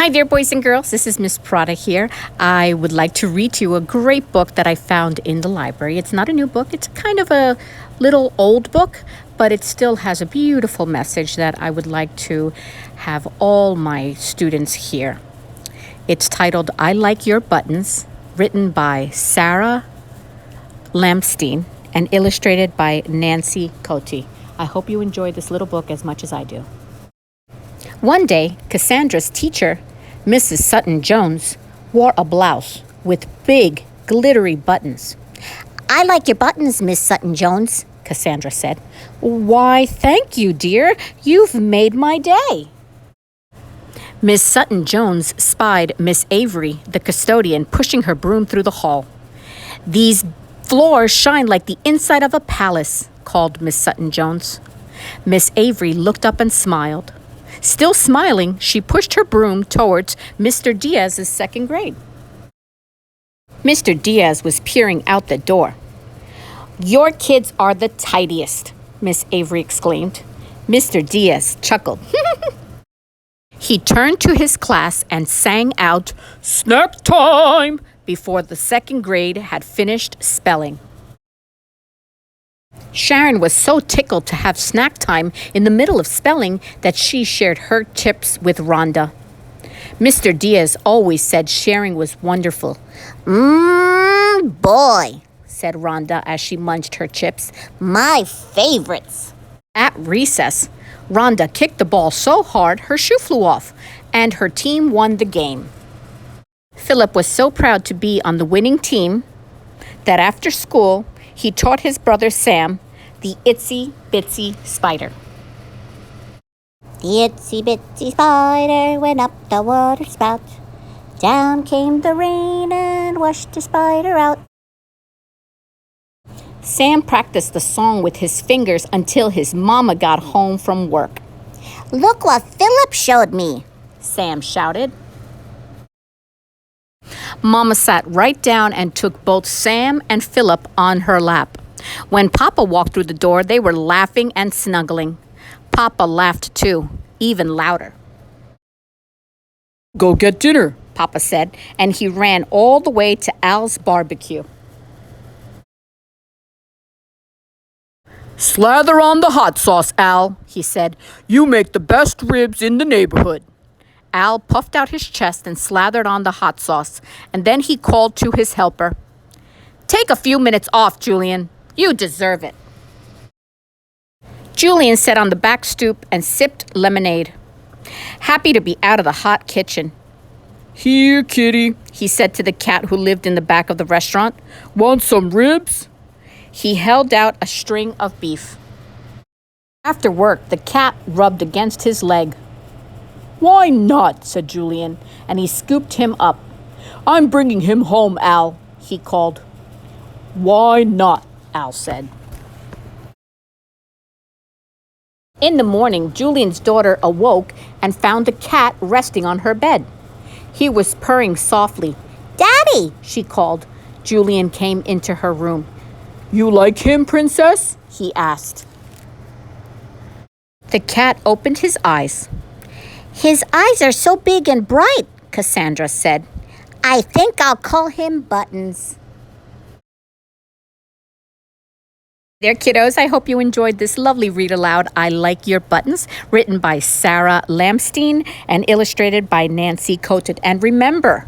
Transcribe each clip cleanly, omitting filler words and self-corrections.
Hi there, boys and girls. This is Miss Prada here. I would like to read to you a great book that I found in the library. It's not a new book. It's kind of a little old book, but it still has a beautiful message that I would like to have all my students hear. It's titled, I Like Your Buttons, written by Sarah Lamstein and illustrated by Nancy Cote. I hope you enjoy this little book as much as I do. One day, Cassandra's teacher, Mrs. Sutton-Jones, wore a blouse with big, glittery buttons. I like your buttons, Miss Sutton-Jones, Cassandra said. Why, thank you, dear. You've made my day. Miss Sutton-Jones spied Miss Avery, the custodian, pushing her broom through the hall. These floors shine like the inside of a palace, called Miss Sutton-Jones. Miss Avery looked up and smiled. Still smiling, she pushed her broom towards Mr. Diaz's second grade. Mr. Diaz was peering out the door. Your kids are the tidiest, Miss Avery exclaimed. Mr. Diaz chuckled. He turned to his class and sang out, "Snack time!" before the second grade had finished spelling. Sharon was so tickled to have snack time in the middle of spelling that she shared her chips with Rhonda. Mr. Diaz always said sharing was wonderful. Boy, said Rhonda as she munched her chips. My favorites. At recess, Rhonda kicked the ball so hard her shoe flew off, and her team won the game. Philip was so proud to be on the winning team that after school, he taught his brother Sam the itsy bitsy spider. The itsy bitsy spider went up the water spout. Down came the rain and washed the spider out. Sam practiced the song with his fingers until his mama got home from work. Look what Philip showed me, Sam shouted. Mama sat right down and took both Sam and Philip on her lap. When Papa walked through the door, they were laughing and snuggling. Papa laughed too, even louder. Go get dinner, Papa said, and he ran all the way to Al's barbecue. Slather on the hot sauce, Al, he said. You make the best ribs in the neighborhood. Al puffed out his chest and slathered on the hot sauce, and then he called to his helper. Take a few minutes off, Julian. You deserve it. Julian sat on the back stoop and sipped lemonade, happy to be out of the hot kitchen. Here, kitty, he said to the cat who lived in the back of the restaurant. Want some ribs? He held out a string of beef. After work, the cat rubbed against his leg. Why not, said Julian, and he scooped him up. I'm bringing him home, Al, he called. Why not, Al said. In the morning, Julian's daughter awoke and found the cat resting on her bed. He was purring softly. Daddy, she called. Julian came into her room. You like him, princess? He asked. The cat opened his eyes. His eyes are so big and bright, Cassandra said. I think I'll call him Buttons. There, kiddos, I hope you enjoyed this lovely read aloud, I Like Your Buttons, written by Sarah Lamstein and illustrated by Nancy Cote. And remember,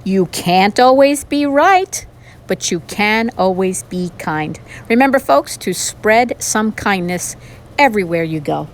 you can't always be right, but you can always be kind. Remember, folks, to spread some kindness everywhere you go.